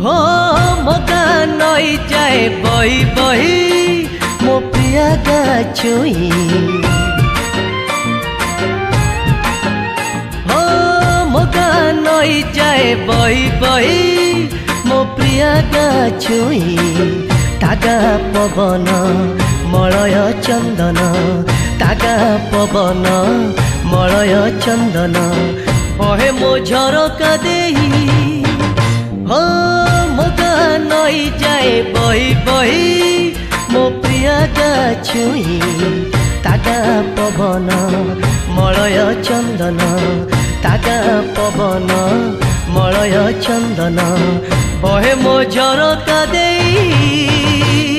हो मगा नई जाए बही बही मो प्रिया गाछुई हो मगा नई जाए बही बही मो प्रिया गाछुई तागा पवन मलय चंदन तागा पवन मलय चंदन बहे मो झरका देही हो मगा नई जाए बही बही मो प्रिया गाछुई तागा पवन मलय चंदन तागा पवन मलय चंदन बहे मो झरका देई।